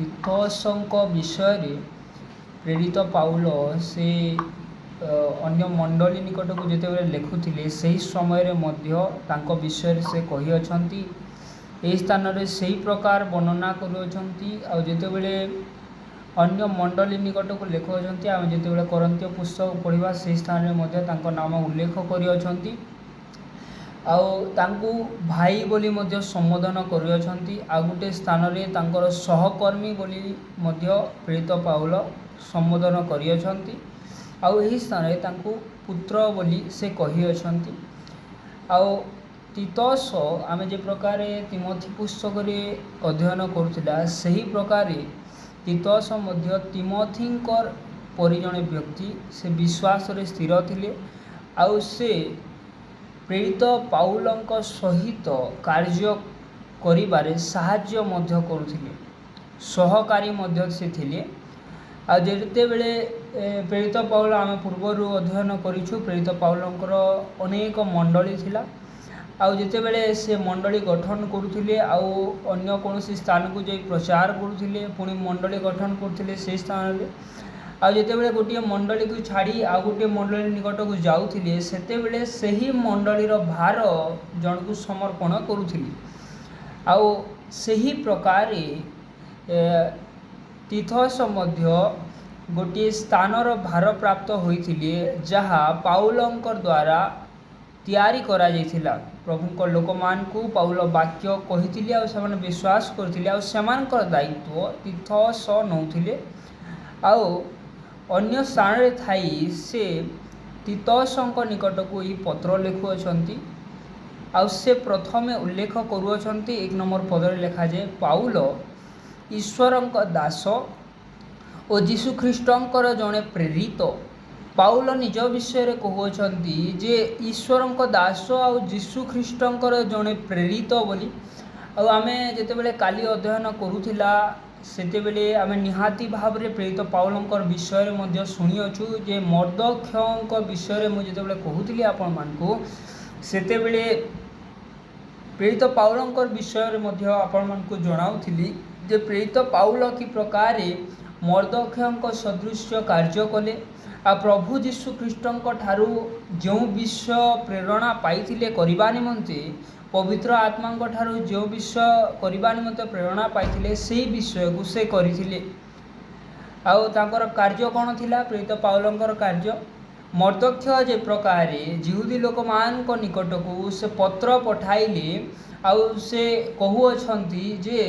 तीर्थଙ୍କ विषय प्रेरित पाउल से अन्य मंडली निकट को जिते लिखुले से समय विषय से कही अच्छी यही स्थान में से प्रकार वर्णना करते अन्य मंडली निकट को लिखुंट आम जिते करंत्य पुस्तक पढ़ा से स्थान में नाम उल्लेख कर भाई बोली संबोधन कर गोटे स्थान में सहकर्मी बोली प्रेरित पाउल संबोधन कर स्थान में पुत्र बोली से कही अच्छी तीतस आम जे प्रकार तिमोथी पुस्तक अध्ययन करुला से ही प्रकार तीतस तिमोथींकर परि जड़े व्यक्ति से विश्वास रे स्थिर थिले आउ से प्रेरित पाउलंक सहित कार्य करिबारे साहाय्य मध्य करुथिले सहकारी मध्य से थिले आ जेते बेले प्रेरित पाउल आम पूर्वर अध्ययन करिछु प्रेरित पाउलंकर अनेक मंडली थिला आउ जिते बेले से मंडली गठन करुथिले आउ अन्य कोनोसी स्थान को जाई प्रचार करुथिले पुणी मंडली गठन करुथिले से स्थान रे आउ जिते बेले गोटे मंडली को छाड़ी आ गोटे मंडली निकट को जाउथिले सेते बेले सही मंडली रो भार जन को समर्पण करुथिले आउ सही प्रकार तीर्थस मध्य गोटे स्थान रो भार प्राप्त होइथिले जहा पाउलंकर द्वारा तैयारी करा जाइथिला प्रभुंक लोक मान को पाउल वाक्य कही और विश्वास करते दायित्व तीर्थस नौथिले आउ अन्य स्थान रे थाई से तीतसंक निकट को ये पत्र लिखुअछंती आउ से प्रथमे उल्लेख करुअछंती 1 नंबर पदरे लिखा जाए पाउल ईश्वरंक दास और जीशु ख्रीष्टंकर जड़े प्रेरित पाउल निज विषय रे कहउछंती जे ईश्वरंक दास आउ जीशु ख्रीष्टंकर जड़े प्रेरित बोली आमे जेते बेले काली अध्ययन करुथिला सेते बेले आमे निहाती भाव रे प्रेरित पाउलंकर विषय रे मध्य सुनी अछु जे मर्दख्यंक विषय रे मु जेते बेले कहउथिली आपन मानकु सेते बेले प्रेरित पाउलंकर विषय रे मध्य आपन मानकु जणाउथिली जे प्रेरित पाउल की प्रकार मर्दख्यंक सदृश कार्य कले आ प्रभु जीशु ख्रीष्टंक ठारू जो विषय प्रेरणा पाइथिले करिबा निमंते पवित्र आत्मांक ठारू जो विषय करिबा निमंते प्रेरणा पाइथिले सेही विषय को से करिथिले आउ तांकर कार्य कोन थिला प्रेरित पाउलंकर कार्य मर्दख्य जे प्रकार जिहुदी लोक मान को निकट को से पत्र पठाइले आउ से कहू अछंती जे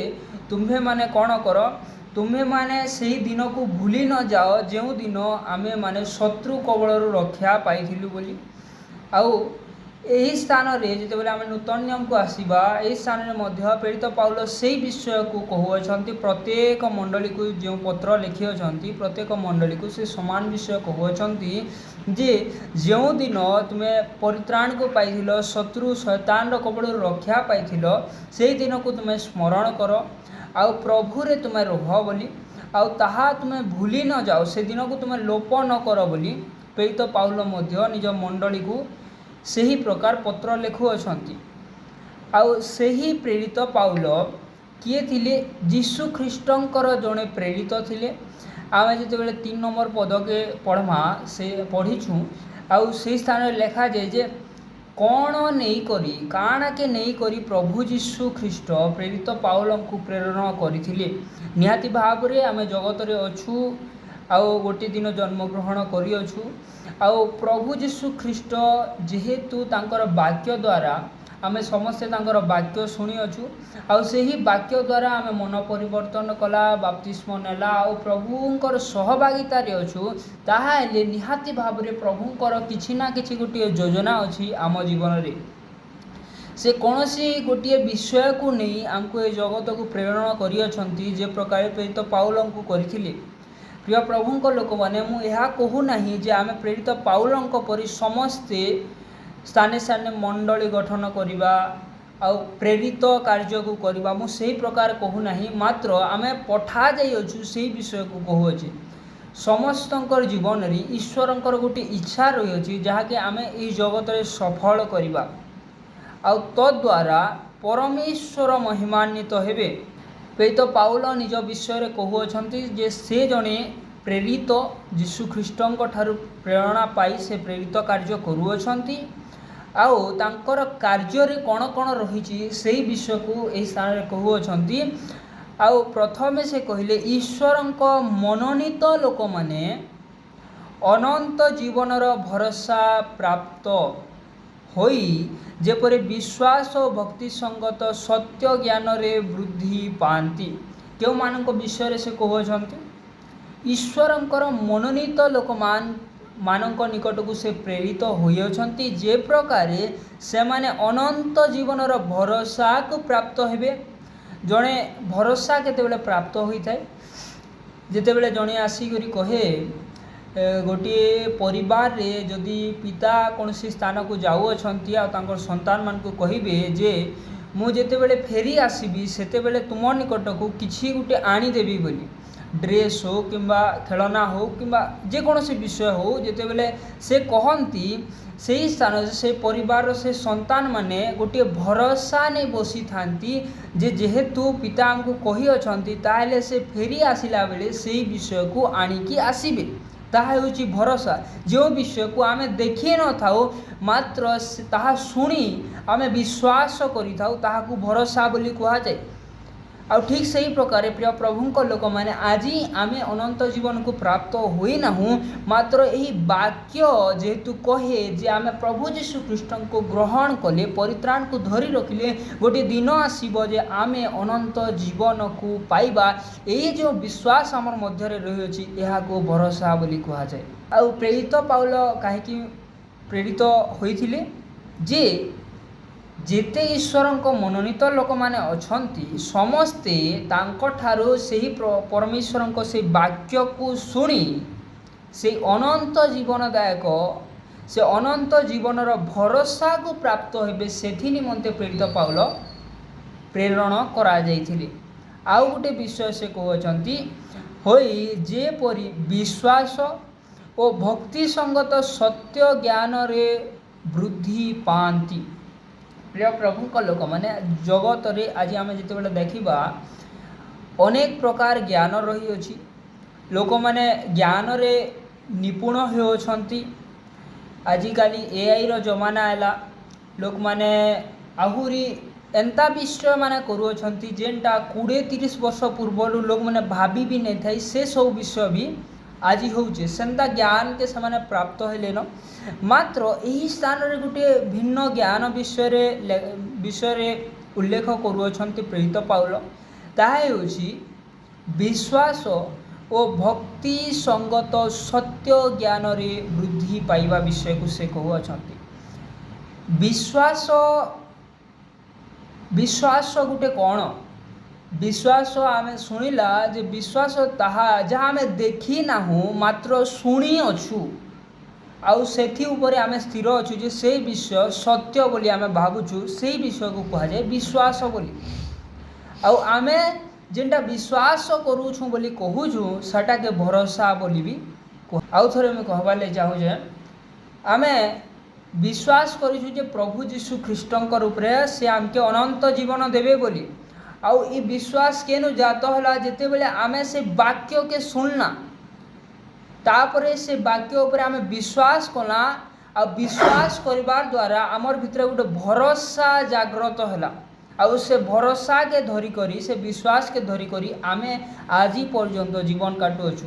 तुम्हे माने कोन करो तुम्हें माने सही दिन को भूली न जाओ जो दिन आमे माने शत्रु कबलर रक्षा पाइथिलु बोली आउ यही स्थान रे जेते बेले आमे नूतन नियम को आसीबा एही स्थान रे मध्य प्रेरित पाउल सेही विषय को कहउछंती प्रत्येक मंडली को जो पत्र लिखि अछंती प्रत्येक मंडली को से समान विषय कहउछंती जे जो दिन तुम्हें परित्राण को पाइथिलो शत्रु शैतान रो कबलर रक्षा पाइथिलो सेही दिन को तुम्हें स्मरण करो आउ प्रभु रे तुम्हें रह बोली आउ ताहा तुम्हें भूली न जाओ से दिन को तुम्हें लोप न कर बोली प्रेरित पाउल मध्य निज मंडली को सही प्रकार पत्र लिखु अछंती आउ सही प्रेरित पाउल किए थिले जीशु ख्रीष्टंकर जड़े प्रेरित थिले आमे जेते बेले 3 नंबर पद के पढ़मा से पढ़ीछु आउ से स्थान रे लिखा जाय जे कौन नहीं करी काना के नहीं करी प्रभु जीशु ख्रीष्ट प्रेरित पाउल को प्रेरणा करथिले निहाती भाव रे आमे जगत रे अछु आउ गोटे दिन जन्मग्रहण करी अछु आउ प्रभु जीशु ख्रीष्ट जेहेतु तांकर वाक्य द्वारा आमे समस्ते तांकर वाक्य शुणी अछु आउ सेही वाक्य द्वारा आमे मन परिवर्तन कला बाप्तिस्म नेला आउ प्रभुंकर सहभागिता रे अछु ताहा ले निहाती भाव रे प्रभुंकर किछि ना किछि गोटे योजना अछि आम जीवन रे से कौनसी गोटे विषय को नहीं आमको ए जगत को प्रेरणा करी अछंती जे प्रकार प्रेरित पाउलंक करथिले प्रिय प्रभुंक लोक माने मु एहा कहू नाही जे आमे प्रेरित पाउलंक परि समस्ते स्थाने स्थाने मंडली गठन करिबा आउ प्रेरित कार्य को करिबा मु सही प्रकार कहू नाही मात्र आमे पठा जाई अछु सही विषय को कहू अछि समस्तंकर जीवन रे ईश्वरंकर गोटे इच्छा रही अछि जहा के आमे ए जगत रे सफल करिबा आउ तद्वारा परमेश्वर महिमान्वित हेबे ପ୍ରେରିତ ପାଉଲ ନିଜ ବିଷୟରେ କହୁଅଛନ୍ତି ଯେ ସେ ଜଣେ ପ୍ରେରିତ ଯୀଶୁଖ୍ରୀଷ୍ଟଙ୍କ ଠାରୁ ପ୍ରେରଣା ପାଇ ସେ ପ୍ରେରିତ କାର୍ଯ୍ୟ କରୁଅଛନ୍ତି। ଆଉ ତାଙ୍କର କାର୍ଯ୍ୟରେ କ'ଣ କ'ଣ ରହିଛି ସେଇ ବିଷୟକୁ ଏହି ସ୍ଥାନରେ କହୁଅଛନ୍ତି। ଆଉ ପ୍ରଥମେ ସେ କହିଲେ ଈଶ୍ୱରଙ୍କ ମନୋନୀତ ଲୋକମାନେ ଅନନ୍ତ ଜୀବନର ଭରସା ପ୍ରାପ୍ତ ହୋଇ ଯେପରି ବିଶ୍ୱାସ ଓ ଭକ୍ତି ସଙ୍ଗତ ସତ୍ୟ ଜ୍ଞାନରେ ବୃଦ୍ଧି ପାଆନ୍ତି। କେଉଁମାନଙ୍କ ବିଷୟରେ ସେ କହୁଅଛନ୍ତି? ଈଶ୍ୱରଙ୍କର ମନୋନୀତ ଲୋକମାନଙ୍କ ନିକଟକୁ ସେ ପ୍ରେରିତ ହୋଇଅଛନ୍ତି ଯେ ପ୍ରକାରେ ସେମାନେ ଅନନ୍ତ ଜୀବନର ଭରସାକୁ ପ୍ରାପ୍ତ ହେବେ। ଜଣେ ଭରସା କେତେବେଳେ ପ୍ରାପ୍ତ ହୋଇଥାଏ? ଯେତେବେଳେ ଜଣେ ଆସିକରି କହେ ଗୋଟିଏ ପରିବାରରେ ଯଦି ପିତା କୌଣସି ସ୍ଥାନକୁ ଯାଉଅଛନ୍ତି ଆଉ ତାଙ୍କର ସନ୍ତାନମାନଙ୍କୁ କହିବେ ଯେ ମୁଁ ଯେତେବେଳେ ଫେରି ଆସିବି ସେତେବେଳେ ତୁମ ନିକଟକୁ କିଛି ଗୋଟେ ଆଣିଦେବି ବୋଲି, ଡ୍ରେସ୍ ହେଉ କିମ୍ବା ଖେଳନା ହେଉ କିମ୍ବା ଯେକୌଣସି ବିଷୟ ହେଉ, ଯେତେବେଳେ ସେ କହନ୍ତି ସେହି ସ୍ଥାନରେ ସେ ପରିବାରର ସେ ସନ୍ତାନମାନେ ଗୋଟିଏ ଭରସା ନେଇ ବସିଥାନ୍ତି ଯେ ଯେହେତୁ ପିତା ଆମକୁ କହିଅଛନ୍ତି ତାହେଲେ ସେ ଫେରି ଆସିଲା ବେଳେ ସେହି ବିଷୟକୁ ଆଣିକି ଆସିବେ। ତାହା ହେଉଛି ଭରସା। ଯେଉଁ ବିଷୟକୁ ଆମେ ଦେଖି ନଥାଉ ମାତ୍ର ତାହା ଶୁଣି ଆମେ ବିଶ୍ୱାସ କରିଥାଉ ତାହାକୁ ଭରସା ବୋଲି କୁହାଯାଏ। ଆଉ ଠିକ୍ ସେହି ପ୍ରକାର ପ୍ରିୟ ପ୍ରଭୁଙ୍କ ଲୋକମାନେ ଆଜି ଆମେ ଅନନ୍ତ ଜୀବନକୁ ପ୍ରାପ୍ତ ହୋଇନାହୁଁ, ମାତ୍ର ଏହି ବାକ୍ୟ ଯେହେତୁ କହେ ଯେ ଆମେ ପ୍ରଭୁ ଯୀଶୁଖ୍ରୀଷ୍ଟଙ୍କୁ ଗ୍ରହଣ କଲେ, ପରିତ୍ରାଣକୁ ଧରି ରଖିଲେ, ଗୋଟିଏ ଦିନ ଆସିବ ଯେ ଆମେ ଅନନ୍ତ ଜୀବନକୁ ପାଇବା। ଏହି ଯେଉଁ ବିଶ୍ୱାସ ଆମର ମଧ୍ୟରେ ରହିଅଛି ଏହାକୁ ଭରସା ବୋଲି କୁହାଯାଏ। ଆଉ ପ୍ରେରିତ ପାଉଲ କାହିଁକି ପ୍ରେରିତ ହୋଇଥିଲେ? ଯେ ଯେତେ ଈଶ୍ୱରଙ୍କ ମନୋନୀତ ଲୋକମାନେ ଅଛନ୍ତି ସମସ୍ତେ ତାଙ୍କଠାରୁ ସେହି ପରମେଶ୍ୱରଙ୍କ ସେହି ବାକ୍ୟକୁ ଶୁଣି ସେହି ଅନନ୍ତ ଜୀବନଦାୟକ ସେ ଅନନ୍ତ ଜୀବନର ଭରସାକୁ ପ୍ରାପ୍ତ ହେବେ, ସେଥି ନିମନ୍ତେ ପ୍ରେରିତ ପାଉଲ ପ୍ରେରଣ କରାଯାଇଥିଲେ। ଆଉ ଗୋଟେ ବିଷୟ ସେ କହୁଅଛନ୍ତି ହୋଇ ଯେପରି ବିଶ୍ୱାସ ଓ ଭକ୍ତି ସଙ୍ଗତ ସତ୍ୟ ଜ୍ଞାନରେ ବୃଦ୍ଧି ପାଆନ୍ତି। ପ୍ରିୟ ପ୍ରଭୁଙ୍କ ଲୋକମାନେ ଜଗତରେ ଆଜି ଆମେ ଯେତେବେଳେ ଦେଖିବା ଅନେକ ପ୍ରକାର ଜ୍ଞାନ ରହିଅଛି। ଲୋକମାନେ ଜ୍ଞାନରେ ନିପୁଣ ହେଉଛନ୍ତି। ଆଜିକାଲି ଏଆଇର ଜମାନା ହେଲା। ଲୋକମାନେ ଆହୁରି ଏନ୍ତା ବିଷୟମାନେ କରୁଅଛନ୍ତି ଯେନ୍ଟା 20-30 ବର୍ଷ ପୂର୍ବରୁ ଲୋକମାନେ ଭାବି ବି ନେଇଥାଇ ସେ ସବୁ ବିଷୟ ବି ଆଜି ହେଉଛି। ସେନ୍ତା ଜ୍ଞାନକେ ସେମାନେ ପ୍ରାପ୍ତ ହେଲେନ। ମାତ୍ର ଏହି ସ୍ଥାନରେ ଗୋଟିଏ ଭିନ୍ନ ଜ୍ଞାନ ବିଷୟରେ ଉଲ୍ଲେଖ କରୁଅଛନ୍ତି ପ୍ରେରିତ ପାଉଲ। ତାହା ହେଉଛି ବିଶ୍ୱାସ ଓ ଭକ୍ତି ସଙ୍ଗତ ସତ୍ୟ ଜ୍ଞାନରେ ବୃଦ୍ଧି ପାଇବା ବିଷୟକୁ ସେ କହୁଅଛନ୍ତି। ବିଶ୍ୱାସ ଗୋଟେ କ'ଣ? ବିଶ୍ୱାସ ଆମେ ଶୁଣିଲା ଯେ ବିଶ୍ୱାସ ତାହା ଯାହା ଆମେ ଦେଖି ନାହୁଁ ମାତ୍ର ଶୁଣିଅଛୁ ଆଉ ସେଥି ଉପରେ ଆମେ ସ୍ଥିର ଅଛୁ ଯେ ସେଇ ବିଷୟ ସତ୍ୟ ବୋଲି ଆମେ ଭାବୁଛୁ, ସେଇ ବିଷୟକୁ କୁହାଯାଏ ବିଶ୍ୱାସ ବୋଲି। ଆଉ ଆମେ ଯେନ୍ଟା ବିଶ୍ୱାସ କରୁଛୁ ବୋଲି କହୁଛୁ ସେଟାକେ ଭରସା ବୋଲି ବି ଆଉ ଥରେ ମୁଁ କହିବାର୍ ଲାଗି ଚାହୁଁଛେ ଆମେ ବିଶ୍ୱାସ କରିଛୁ ଯେ ପ୍ରଭୁ ଯୀଶୁଖ୍ରୀଷ୍ଟଙ୍କର ଉପରେ ସେ ଆମକେ ଅନନ୍ତ ଜୀବନ ଦେବେ ବୋଲି। ଆଉ ଏ ବିଶ୍ୱାସ କେନୁ ଜାତ ହେଲା? ଯେତେବେଳେ ଆମେ ସେ ବାକ୍ୟକେ ଶୁଣନା ତାପରେ ସେ ବାକ୍ୟ ଉପରେ ଆମେ ବିଶ୍ୱାସ କଲା ଆଉ ବିଶ୍ୱାସ କରିବାର ଦ୍ୱାରା ଆମର ଭିତରେ ଗୋଟେ ଭରସା ଜାଗ୍ରତ ହେଲା। ଆଉ ସେ ଭରସାକେ ଧରିକରି ସେ ବିଶ୍ୱାସକେ ଧରିକରି ଆମେ ଆଜି ପର୍ଯ୍ୟନ୍ତ ଜୀବନ କାଟୁଅଛୁ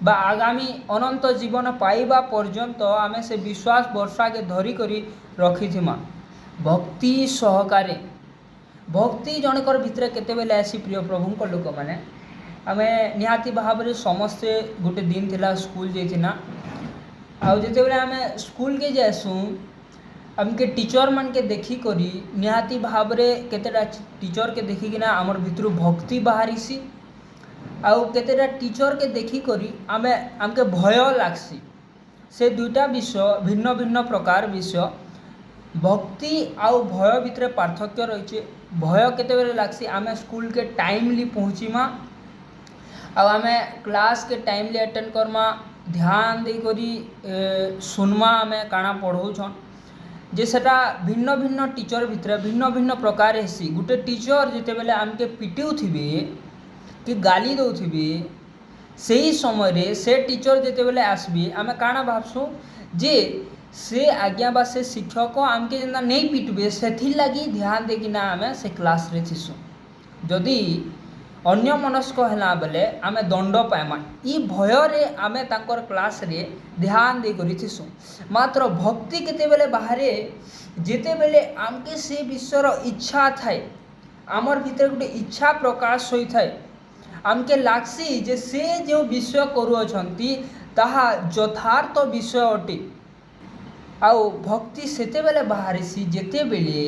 ବା ଆଗାମୀ ଅନନ୍ତ ଜୀବନ ପାଇବା ପର୍ଯ୍ୟନ୍ତ ଆମେ ସେ ବିଶ୍ୱାସ ଭରସାକେ ଧରିକରି ରଖିଥିମା। ଭକ୍ତି ସହକାରେ ଭକ୍ତି ଜଣକର ଭିତରେ କେତେବେଳେ ଆସି ପ୍ରିୟ ପ୍ରଭୁଙ୍କ ଲୋକମାନେ ଆମେ ନିହାତି ଭାବରେ ସମସ୍ତେ ଗୋଟେ ଦିନ ଥିଲା ସ୍କୁଲ ଯାଇଥିନା। ଆଉ ଯେତେବେଳେ ଆମେ ସ୍କୁଲକେ ଯାଏସୁଁ ଆମକେ टीचर मानके देखिकरी निहाती भावरे केतेटा टीचर के देखिकिना आमर भितरु भक्ति बाहरीसी आउ केतेटा टीचर के देखिकरी आमके भय लागसी। से दुईटा विषय भिन्न भिन्न प्रकार विषय। भक्ति आउ भय भितर पार्थक्य रही। भय केतेबेले लागसी आमे स्कूल के टाइमली पहुँचीमा आउ आमे क्लास के टाइमली अटेंड करमा ध्यान दे करी सुनमा आमे काना पढ़ौछन। जे सेटा भिन्न भिन्न टीचर भितर भिन्न भिन्न प्रकार हेसी। गोटे टीचर जिते बेले आमके पिटुथिबे कि गाली दौथिबे से ही समय से टीचर जिते बेले आसबे आमे काना भाबसु जे से आज्ञा बा से शिक्षक आमके जेना नहीं पिटबे सेथिर लगी ध्यान देकिना आमे से क्लास रे थिसु। जदि अन्य मनस्क है बेले आमे दंड पाइमा ई भय आमे तांकर क्लास रे ध्यान दे करिथिसु। मात्र भक्ति केते बेले बाहरे जेते बेले आमके से विषयर इच्छा थाए आमर भीतर गोटे इच्छा प्रकाश होई थाए आमके लागसी जे से जो विषय करूछंती ताहा यथार्थ विषय अटे। आउ भक्ति सेते बेले बाहरिसी जेते बेले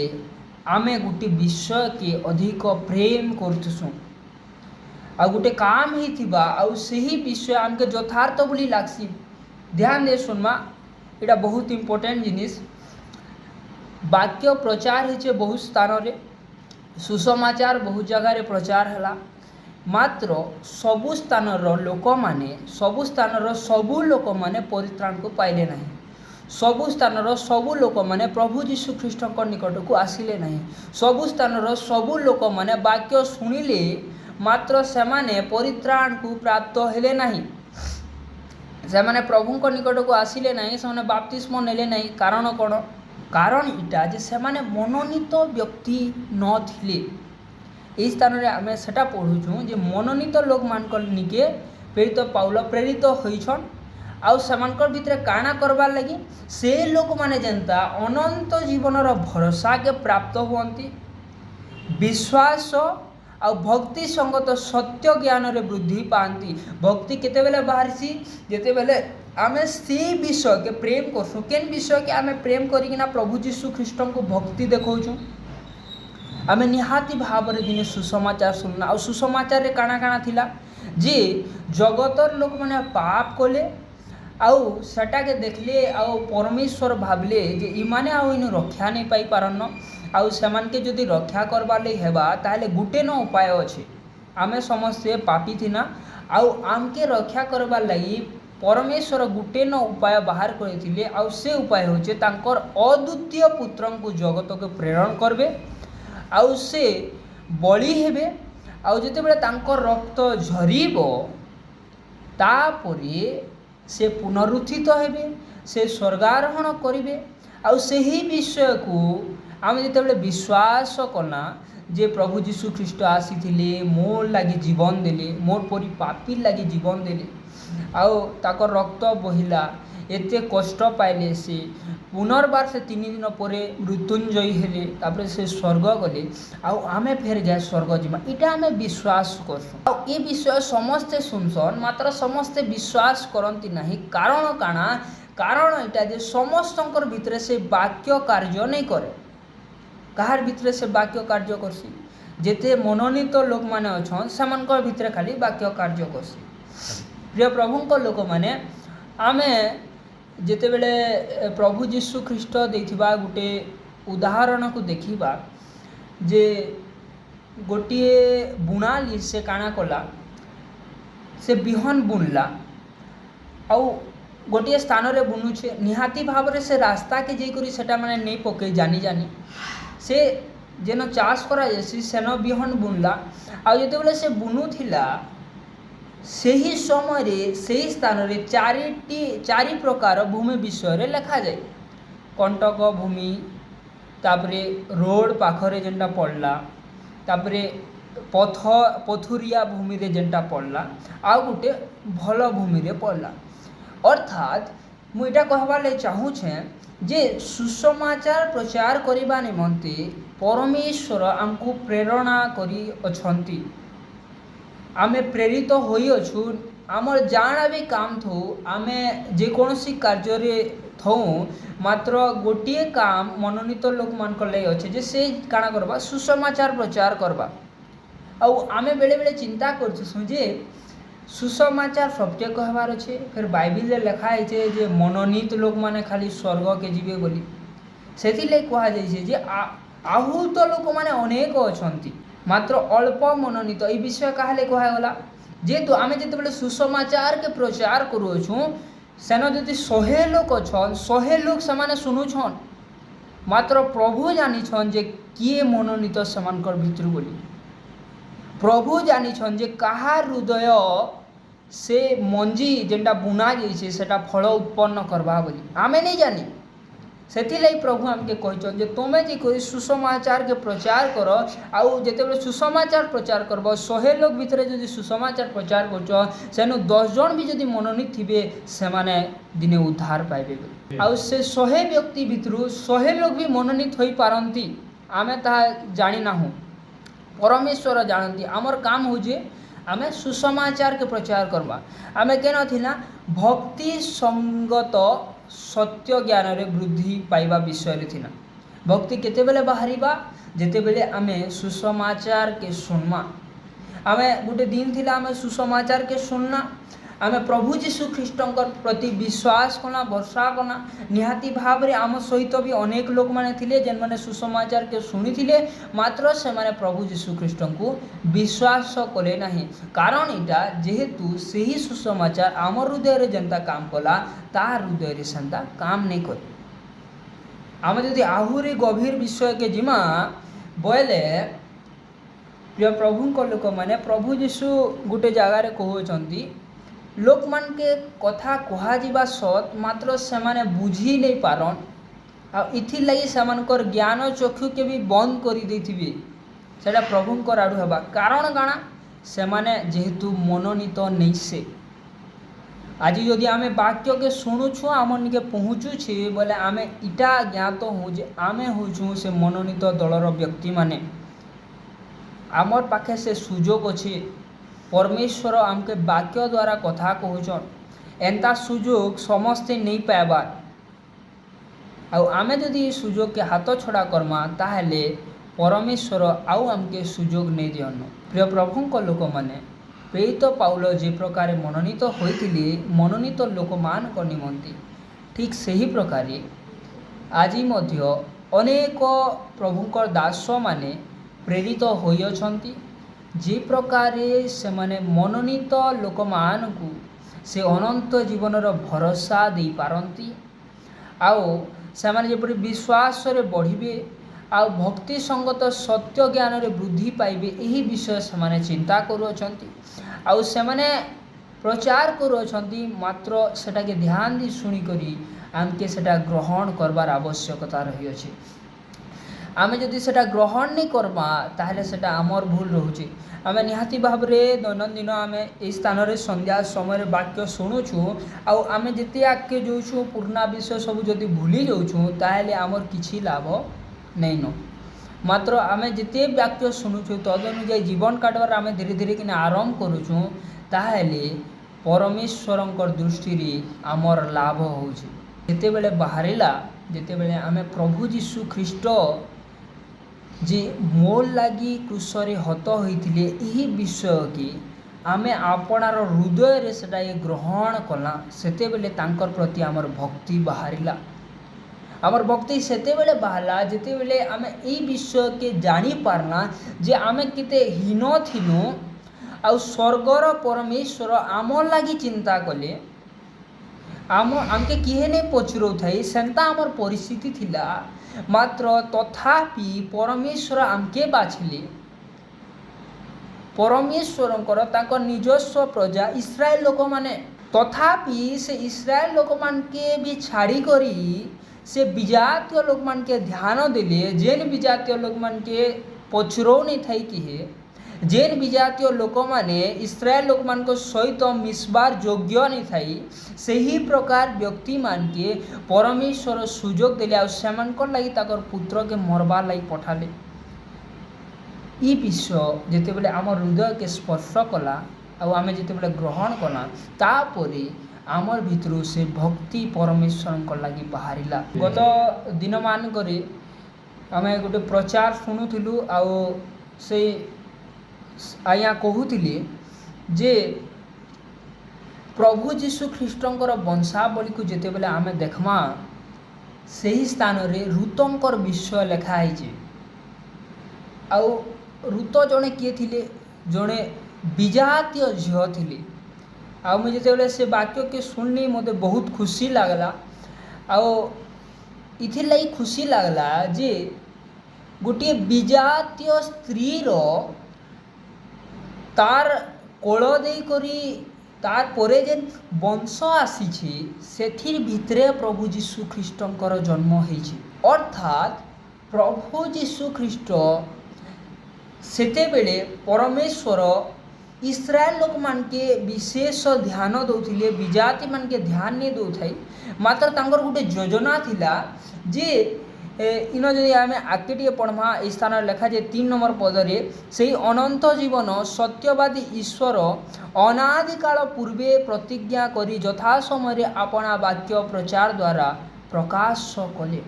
आमे गोटे विषय के अधिक प्रेम करथसु आ गोटे काम ही थिबा आउ सही विषय आमके यथार्थ बोली लागसी। ध्यान दे सुनमा एटा बहुत इम्पोर्टेंट जिनिस। वाक्य प्रचार होचे बहुत स्थान रे सुसमाचार बहुत जगह रे प्रचार हला मात्र सबु स्थान लोक माने सबु स्थान सबु लोक माने परित्राण को पाइले नहीं। सबु स्थान सबु लोक माने प्रभु जीशु ख्रीष्ट निकट को आसिले नहीं। सबु स्थान सबु लोक माने वाक्य शुणिले मात्र सेमाने परित्राण को प्राप्त हेले नहीं। सेमाने प्रभु को निकट को आसिले नहीं सेमाने बाप्तिस्म नेले नहीं। कारण कौन? कारण इटा जे सेमाने मनोनीत व्यक्ति न थिले। इस स्थान रे आमे सेटा पढ़ुछु जे मनोनीत लोक मानकर निके प्रेरित पाउल प्रेरित होइछन आउ सेमानकर भितरे काना करबार लगी से लोक माने जनता अनंत जीवनर भरोसा के प्राप्त हुअंती विश्वास आ भक्ति संगत सत्य ज्ञान रे वृद्धि पाती। भक्ति केते बेले बाहरसी जेते बेले आमे से विषय के प्रेम करसु। केन विषय के आमे प्रेम करिकिना प्रभु जीशु ख्रीष्ट को भक्ति देखौछु। आमे निहाती भाव रे दिने सुसमाचार सुनना आ सुसमाचार रे काना काना थिला जे जगतर लोक माने पाप कोले आउ सेटा के देखले आउ परमेश्वर भाबले जे इमाने आउ इन रक्षा नहीं पाई पारन आउ समान के जदि रक्षा करबा ले हेबा ताले गुटे न उपाय अछि। आमे समस्ते पापी थिना आउ आमके रक्षा करबा लगी परमेश्वर गुटे न उपाय बाहर करथिले आउ से उपाय होचे तांकर अद्वितीय पुत्रन को जगत के प्रेरण करबे आउ से बलि हेबे आउ जते बेले तांकर रक्त झरीबो तापरे से पुनरुत्थित हेबे से स्वर्गारोहण करिवे आउ सही विषय को आम जिते विश्वास कना जे प्रभु जीशु ख्रीष्ट आसीथिले मोर लगी जीवन देले मोर परी पापी लगी जीवन देले आउ ताकर रक्त बहिला एते कष्ट पाइले से पुनर्बार से 3 दिन परे मृत्युंजयी हेले तापर से स्वर्ग गले आउ आमे फेर गए स्वर्ग जीवा इटा आमे विश्वास करसु। आउ ए विषय समस्ते सुनसन मात्र समस्ते विश्वास करंती नहीं। कारण काना? कारण इटा जे समस्तंकर भितरे से वाक्य कार्य नहीं करे। कहार भितरे से वाक्य कार्य करसी जेते मनोनीत लोक माने अछन सेमानकर भितरे खाली वाक्य कार्य करसी। प्रिय प्रभु को लोक माने आमे जेते बेले प्रभु जीशु ख्रीष्ट देथिबा गुटे उदाहरण को देखिबा जे गोटिए बुणाली से काना कला से बिहन बुनला आउ गोटे स्थान रे बुनुछे निहाती भाव रे से रास्ता के जे करी सेटा माने नहीं पके जानी जानी से जेन चाष करा जैसी सेन बिहन बुनला आउ जेते बेले से बुनुथिला सही समय रे सही स्थान रे चारि प्रकार भूमि विषय रे लिखा जाए। कंटक भूमि तापरे रोड पाखरे जेनटा पड़ला तापरे पथुरिया भूमि रे जेनटा पड़ला आउ गोटे भल भूमि रे पड़ला। अर्थात मुझे कहबा ले चाहूँ जे सुसमाचार प्रचार करने निमंते परमेश्वर आमको प्रेरणा करी अछंती। आमे प्रेरित होई अछु आमर जाना भी काम थो आमे जेकोसी कार्य रे थौ मात्र गोटे काम मनोनीत लोक मान ले अच्छे जे से काना करबा सुसमाचार प्रचार करबा। आउ आमे बेले बेले चिंता करछु जे सुसमाचार सबके कहबार अच्छे फिर बाइबिल रे लिखा है जे मनोनीत लोक माने खाली स्वर्ग के जीवे बोली सेति ले कहा जाय जे आहूत लोक माने अनेक अछंती मात्र अल्प मनोनीत। ये विषय कहले कहगला जेहेतु आमे जिते सुसमाचार के प्रचार करूँ सेन जदि 100 लोक अच्छन 100 लोक से शुणुछन मात्र प्रभु जानिछन जे किए मनोनीत सेमानकर भितरु बोली। प्रभु जानिछन जे काहार हृदय से मंजी जेनटा बुना जाइछे सेटा फल उत्पन्न करबा बोली आमे नहीं जानी। सेथिलाई प्रभु आमके कहछन जे तुमे जे कोई सुसमाचार के प्रचार कर आउ जेतेबेले सुसमाचार प्रचार करबो 100 लोग भितरे जदि सुसमाचार प्रचार करछो सेनु 10 जन भी जदि मनोनीत थिबे से माने दिने उद्धार पाइबे। आउ से 100 व्यक्ति भितरु 100 लोग भी मनोनीत होई पारंती आमे ता जानि नाहु। परमेश्वर जानती आमर काम हो जे आमे सुसमाचार के प्रचार करबा। आमे केन थिला भक्ति संगत सत्य ज्ञान रे वृद्धि पाइबा विषय रे थिला। भक्ति केतेबेले बाहरिबा जेतेबेले आमे सुसमाचार के सुनमा। आमे गुटे दिन थिला आमे सुसमाचार के सुनना आमे प्रभु जीशु ख्रीष्टंकर प्रति विश्वास कना भरोसा कना निहाती भाव रे आम सहित भी अनेक लोक माने थिले जेन माने सुसमाचार के सुनी थिले मात्र से माने प्रभु जीशु ख्रीष्टंकु विश्वास कले नाही। कारण इटा जेहेतु सेही सुसमाचार आम हृदय रे जनता काम कला तार हृदय रे संता काम नहीं कर। आम जदि आहुरी गभीर विषय के जिमा बोले प्रिय प्रभु को लोक माने प्रभु जीशु गुटे जगह रे कहउचंती लोक मान के कथा कहा जीवा सत मात्र से माने बुझी नहीं पारन आ इथि लगी सेमानकर ज्ञान चक्षु के भी बंद करी देथिबे सेटा प्रभुंकर आडू हेबा। कारण गाना से माने जेहेतु मनोनीत नहीं से। आज यदि आमे वाक्य के शुणुछु आम निके पहुँचुछे बोले आमे इटा ज्ञात हूँ जे आमे होइछु से मनोनीत दलर व्यक्ति माने आमर पाखे से सुजोग अच्छे। परमेश्वर आमके वाक्य द्वारा कथा कहउछन एंता सुजोग समस्ते नहीं पाइबार आउ आमे जदि सुजोग के हाथ छड़ा करमा ताहले परमेश्वर आउ आमके सुजोग नहीं दियन। प्रिय प्रभु को लोक माने प्रेरित पाउल जे प्रकार मनोनीत होइथिले मनोनीत लोक मान को निमंती ठीक सही प्रकार आज मध्य अनेक प्रभुंकर दास माने प्रेरित होइछंती जे प्रकार से माने मनोनीत लोक मानकु से अनंत जीवनर भरोसा दे पारंती आउ से माने जेपरि विश्वास रे बढ़िबे आउ भक्ति संगत सत्य ज्ञान रे वृद्धि पाइबे यही विषय से माने चिंता करूछंती आउ से माने प्रचार करूछंती मात्र सेटा के ध्यान दी सुनी करी आमके सेटा ग्रहण करबार आवश्यकता रही अछि। आमे जदि सेटा ग्रहण नहीं करमा ताहले सेटा आमर भूल रहउछि। आमे निहाती भाव रे दैनंदिन आमे ए स्थान रे संध्या समय वाक्य शुणुछु आउ आमे जति आके जोछु पुराना विषय सब जदि भूली जाउछु ताहले आमर किछि लाभ नहीं न। मात्र आमे जति वाक्य शुणुछु तद अनुसार जीवन काटबार आमे धीरे धीरे किना आरंभ करूछु ताहले परमेश्वरंकर दृष्टि रे आमर लाभ होउछि। जेते बेले बाहरिला जेते बेले आमे प्रभु जीशु ख्रीष्ट जे मोल लगी क्रूसरे हत होइथिले यही विषय कि आमे आपणार हृदय रे सेटा ग्रहण कला सेते बेले तांकर प्रति आमर भक्ति बाहरिला। आमर भक्ति सेते बेले बाहला जेते बेले आमे ई विषय के जानी पारना जे आमे किते हीन थिनु आ स्वर्गर परमेश्वर आमर लगी चिंता कले आमके किहे नहीं पचरौ थाई सेंता आमर परिस्थिति थिला मात्र तथापि परमेश्वर आमके बाछिले। परमेश्वरंकर तांकर निजस्व प्रजा इस्राएल लोक माने तथापि से इस्राएल लोक मान के भी छाड़ी करी से विजातीय लोक मान के ध्यान देले जेन विजातीय लोक मान के पचरौ नहीं थाई किहे जेन विजातीय लोक माने इस्राएल लोक मान को सहित मिसबार योग्य नहीं थाई सही प्रकार व्यक्ति मान के परमेश्वर सुजोग देले आ सेमानकर लागि ताकर पुत्र के मरबार लागि पठाले। ई विषय जेते बेले आमर हृदय के स्पर्श कला आ आमे जेते बेले ग्रहण कला तापरे आमर भितरु से भक्ति परमेश्वरंकर लागि बाहरिला। गत दिन मान करे आमे गोटे प्रचार सुनुथिलु आ से आया कहूथिले जे प्रभु जीशु ख्रीष्टंकर वंशावली को जेते बेले आमे देखमा सही स्थान रे ऋतंकर विषय लेखा है। आउ ऋत जड़े किए थिले जड़े विजातीय झील थिले। मुझे जेते बेले से वाक्य के सुननी मते बहुत खुशी लागला। इथिर खुशी लगला जे गोटे विजातीय स्त्रीर तार कोल देकरी तार परे जेन वंश आसी सेथिर भितरे प्रभु जीशु ख्रीष्टंकर जन्म होइछि। अर्थात प्रभु जीशु ख्रीष्ट सेतेबेले परमेश्वर इस्राएल लोक मान के विशेष ध्यान दौथिले, विजाति मान के ध्यान नहीं दौथाई, मात्र तांकर गोटे योजना थिला जे इन जदि आम आगे टे पढ़मा इस स्थान लिखा जाए 3 नंबर पदरे से अनंत जीवन सत्यवादी ईश्वर अनादिकाल पूर्वे प्रतिज्ञा करी यथा समय अपना वाक्य प्रचार द्वारा प्रकाश कले।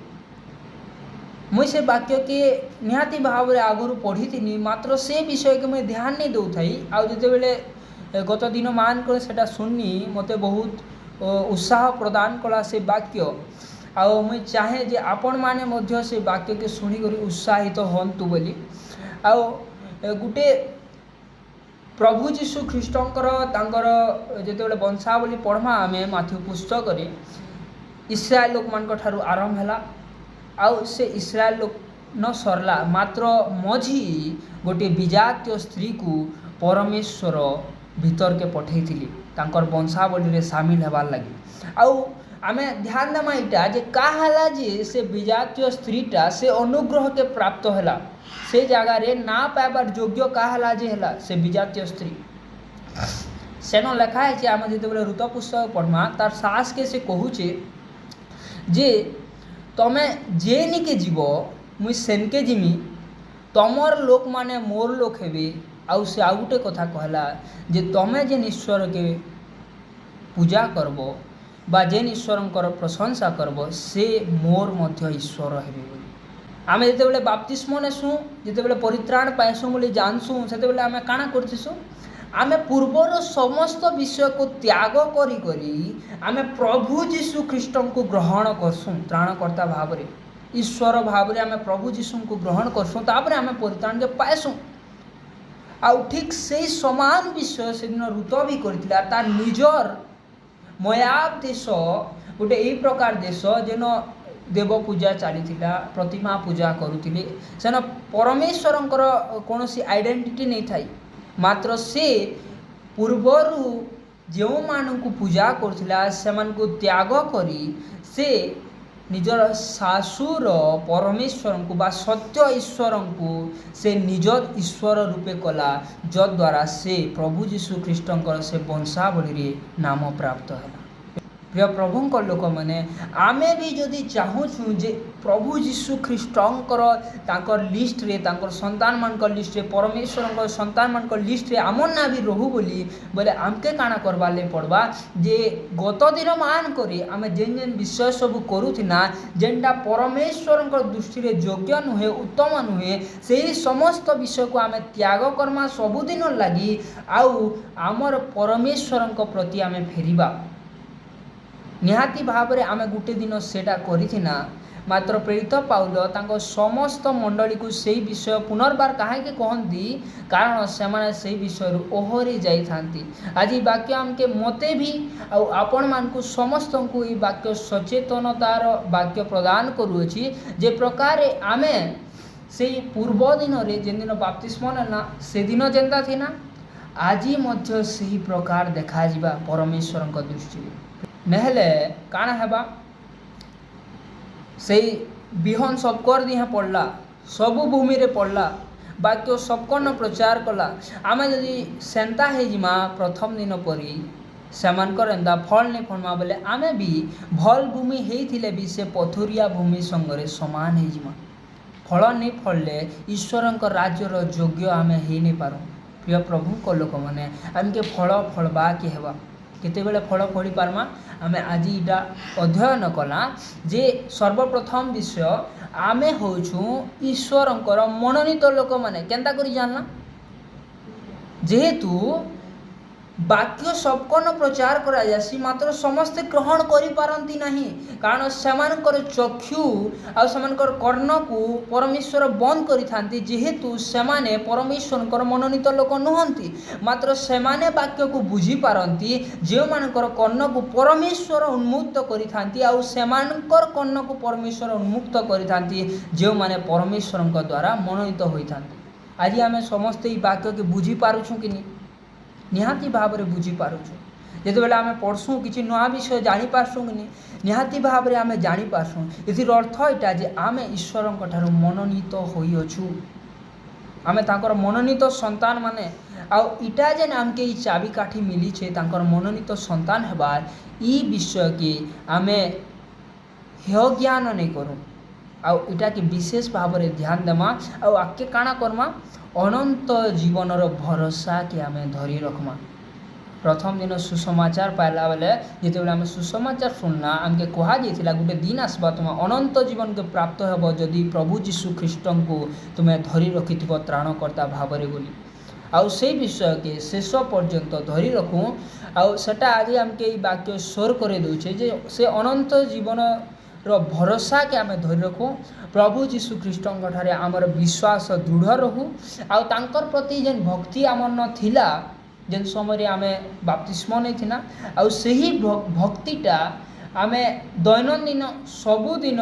मुई से वाक्य के निहाती भाव में आगुरी पढ़ी थी, मात्र से विषय के मैं ध्यान नहीं दौथाई। आउ जितेबले गत दिन मान कर सेटा सुननी मते बहुत उत्साह प्रदान कला से वाक्य। आउ मुई चाहे जे आपण माने मध्य से वाक्य के शुणी करी उत्साहित हंतु बोली। आउ गुटे प्रभु जीशु ख्रीष्टंकर तांकर जेतेबेले वंशावली पढ़मा आमे माथ्यू पुस्तक रे इस्राएल लोक मान ठारू आरंभ हैला। आउ से इस्राएल लोक न सरला, मात्र मझी गोटे विजातीय स्त्री को परमेश्वर भीतर के पठेइथिले तांकर वंशावली रे शामिल हेबार लगी। आउ आमे ध्यान देमा इटा जे काहला जे से विजातीय स्त्रीटा से अनुग्रह के प्राप्त हैला, से जगह रे ना पाइबार योग्य काहला जे हैला से विजातीय स्त्री। सेनो लिखा है आम जितेबले ऋत पुस्तक पढ़मा तार सास के से कहूचे जे तमे जेनिके जीव मुई सेनके जिमी, तमर लोक माने मोर लोक हेबे। आउ से आउ गोटे कथा कहला जे तमे जेन ईश्वर के पूजा करबो बा जेन ईश्वरंकर प्रशंसा करब से मोर मध्य ईश्वर हेबे बोली। आमे जेतेबेले बाप्तिस्म नेसु, जेतेबेले परित्राण पाइसु बोली जानसु, सेतेबेले आमे काना करथिसु, आमे पूर्वर समस्त विषय को त्याग करी करी आमे प्रभु जीशु ख्रीष्टन को ग्रहण करसु त्राणकर्ता भाव रे, ईश्वर भाव रे आमे प्रभु जीशु को ग्रहण करसु, तापरे आमे परित्राण के पाइसु। आउ ठीक से समान विषय से दिन ऋत भी करथिला तार निजर मोयाब देश गोटे यही प्रकार देश जेन देव पूजा चली, प्रतिमा पूजा करुले, सेन परमेश्वरंकर कौन सी आइडेंटिटी नहीं थाई, मात्र से पूर्वरु जो मानू पूजा करुला से त्याग करी से निजर शाशुर परमेश्वर को बा सत्य ईश्वर को से निजर ईश्वर रूपे कला, जद्वारा से प्रभु जीशु ख्रीष्टंकर से वंशावली रे नाम प्राप्त है। प्रिय प्रभुंक लोक मैंने आमे भी जदि चाहूँ जे प्रभु जीशु ख्रीष्टंकर तांकर लिस्ट रे तांकर संतान मान लिस्ट रे परमेश्वर संतान मान लिस्ट रे आमर ना भी रहू बोली बोले आमके काना करवा ले पड़वा जे गत दिन मान करे आमे जेन जेन विषय सब करूथिना जेनटा परमेश्वर दृष्टि रे योग्य नुहे उत्तम नुहे से समस्त विषय को आमे त्याग करमा सबुदिन लगी आउ आमर परमेश्वर प्रति आमे फेरिबा। निहाती भाव में आमे गुटे दिन सेटा करिथिना, मात्र प्रेरित पाउल तांको समस्त मंडली को सही विषय पुनर्बार कहीं कहती कारण से विषय ओहरी जाती। आज वाक्य आमके मते भी आपण मानकु समस्त को ये वाक्य सचेतनतार वाक्य प्रदान करुअछि जे प्रकार आमे से पूर्व दिन रे जेन दिन बाप्तिस्म ना से दिन जेंता थी ना आज मध्य सही प्रकार देखा जिबा परमेश्वर दृष्टि नहले काना हेबा से बिहन सबकर दिहे पड़ला सबु भूमि रे पड़ला वाक्य सबकन प्रचार कला आमे जदि सेंता हेजिमा प्रथम दिन परी सेमानकर एंदा फल नहीं फलमा बोले आमे भी भल भूमि हेइथिले भी से पथुरिया भूमि संगरे समान हेजिमा फल नहीं फलले ईश्वरंकर राज्यर योग्य आमे हेइ नहीं पारो। प्रिय प्रभु को लोक माने आमके फल फलबा के हेबा केतेबेले फल फली पारमा आमे आज इटा अध्ययन कला जे सर्वप्रथम विषय आमे होछु ईश्वरंकर मनोनीत लोक माने केंता करी जानला जेहेतु ବାକ୍ୟ ସବକନ ପ୍ରଚାର କରାଯାସି ମାତ୍ର ସମସ୍ତେ ଗ୍ରହଣ କରିପାରନ୍ତି ନାହିଁ, କାରଣ ସେମାନଙ୍କର ଚକ୍ଷୁ ଆଉ ସେମାନଙ୍କର କର୍ଣ୍ଣକୁ ପରମେଶ୍ୱର ବନ୍ଦ କରିଥାନ୍ତି, ଯେହେତୁ ସେମାନେ ପରମେଶ୍ୱରଙ୍କର ମନୋନୀତ ଲୋକ ନୁହନ୍ତି। ମାତ୍ର ସେମାନେ ବାକ୍ୟକୁ ବୁଝିପାରନ୍ତି ଯେଉଁମାନଙ୍କର କର୍ଣ୍ଣକୁ ପରମେଶ୍ୱର ଉନ୍ମୁକ୍ତ କରିଥାନ୍ତି, ଆଉ ସେମାନଙ୍କର କର୍ଣ୍ଣକୁ ପରମେଶ୍ୱର ଉନ୍ମୁକ୍ତ କରିଥାନ୍ତି ଯେଉଁମାନେ ପରମେଶ୍ୱରଙ୍କ ଦ୍ୱାରା ମନୋନୀତ ହୋଇଥାନ୍ତି। ଆଜି ଆମେ ସମସ୍ତେ ଏହି ବାକ୍ୟକୁ ବୁଝିପାରୁଛୁ କି ନି? ନିହାତି ଭାବରେ ବୁଝିପାରୁଛୁ। ଯେତେବେଳେ ଆମେ ପଢ଼ସୁଁ କିଛି ନୂଆ ବିଷୟ ଜାଣିପାରସୁଁ କି ନି? ନିହାତି ଭାବରେ ଆମେ ଜାଣିପାରସୁଁ। ଏଥିର ଅର୍ଥ ଏଇଟା ଯେ ଆମେ ଈଶ୍ୱରଙ୍କ ଠାରୁ ମନୋନୀତ ହୋଇଅଛୁ, ଆମେ ତାଙ୍କର ମନୋନୀତ ସନ୍ତାନ ମାନେ। ଆଉ ଇଟା ଯେନ୍ ଆମକେ ଇ ଚାବିକାଠି ମିଳିଛେ ତାଙ୍କର ମନୋନୀତ ସନ୍ତାନ ହେବାର୍, ଇ ବିଷୟକେ ଆମେ ହେୟ ଜ୍ଞାନ ନେଇ କରୁ, ଆଉ ଇଟାକେ ବିଶେଷ ଭାବରେ ଧ୍ୟାନ ଦେମା, ଆଉ ଆଗକେ କାଣା କର୍ମା? ଅନନ୍ତ ଜୀବନର ଭରସାକେ ଆମେ ଧରି ରଖ୍ମା। ପ୍ରଥମ ଦିନ ସୁସମାଚାର ପାଇଲା ବେଲେ ଯେତେବେଳେ ଆମେ ସୁସମାଚାର ଶୁଣନା, ଆମକେ କୁହାଯାଇଥିଲା ଗୋଟେ ଦିନ ଆସବା ତୁମେ ଅନନ୍ତ ଜୀବନକେ ପ୍ରାପ୍ତ ହେବ ଯଦି ପ୍ରଭୁ ଯୀଶୁ ଖ୍ରୀଷ୍ଟଙ୍କୁ ତୁମେ ଧରି ରଖିଥିବ ତ୍ରାଣକର୍ତ୍ତା ଭାବରେ ବୋଲି। ଆଉ ସେଇ ବିଷୟକେ ଶେଷ ପର୍ଯ୍ୟନ୍ତ ଧରି ରଖୁଁ, ଆଉ ସେଟା ଆଜି ଆମକେ ଏଇ ବାକ୍ୟ ସ୍ୱର କରି ଦେଉଛେ ଯେ ସେ ଅନନ୍ତ ଜୀବନର ଭରସାକେ ଆମେ ଧରି ରଖୁ, ପ୍ରଭୁ ଯୀଶୁ ଖ୍ରୀଷ୍ଟଙ୍କ ଠାରେ ଆମର ବିଶ୍ୱାସ ଦୃଢ଼ ରହୁ, ଆଉ ତାଙ୍କର ପ୍ରତି ଯେନ୍ ଭକ୍ତି ଆମର ନ ଥିଲା ଯେନ୍ ସମୟରେ ଆମେ ବାପ୍ତିସ୍ମ ନେଇଥିନା, ଆଉ ସେହି ଭକ୍ତିଟା ଆମେ ଦୈନନ୍ଦିନ ସବୁଦିନ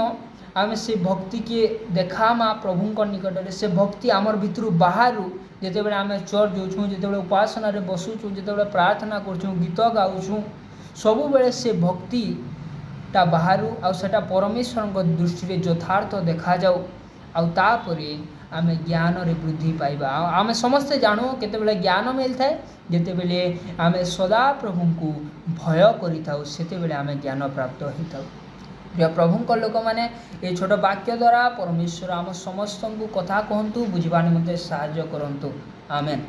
ଆମେ ସେ ଭକ୍ତିକେ ଦେଖାମା ପ୍ରଭୁଙ୍କ ନିକଟରେ। ସେ ଭକ୍ତି ଆମର ଭିତରୁ ବାହାରୁ, ଯେତେବେଳେ ଆମେ ଚର୍ଚ୍ଚ ଯାଉଛୁଁ, ଯେତେବେଳେ ଉପାସନାରେ ବସୁଛୁଁ, ଯେତେବେଳେ ପ୍ରାର୍ଥନା କରୁଛୁଁ, ଗୀତ ଗାଉଛୁଁ, ସବୁବେଳେ ସେ ଭକ୍ତିଟା ବାହାରୁ, ଆଉ ସେଟା ପରମେଶ୍ୱରଙ୍କ ଦୃଷ୍ଟିରେ ଯଥାର୍ଥ ଦେଖାଯାଉ, ଆଉ ତାପରେ ଆମେ ଜ୍ଞାନରେ ବୃଦ୍ଧି ପାଇବା। ଆମେ ସମସ୍ତେ ଜାଣୁ କେତେବେଳେ ଜ୍ଞାନ ମିଳିଥାଏ, ଯେତେବେଳେ ଆମେ ସଦା ପ୍ରଭୁଙ୍କୁ ଭୟ କରିଥାଉ, ସେତେବେଳେ ଆମେ ଜ୍ଞାନ ପ୍ରାପ୍ତ ହୋଇଥାଉ। ପ୍ରିୟ ପ୍ରଭୁଙ୍କ ଲୋକମାନେ, এই ছোট ବାକ୍ୟ ଦ୍ୱାରା ପରମେଶ୍ୱର ଆମ ସମସ୍ତଙ୍କୁ କଥା କୁହନ୍ତୁ, ବୁଝିବା ନିମନ୍ତେ ସାହାଯ୍ୟ କରନ୍ତୁ। ଆମେନ୍।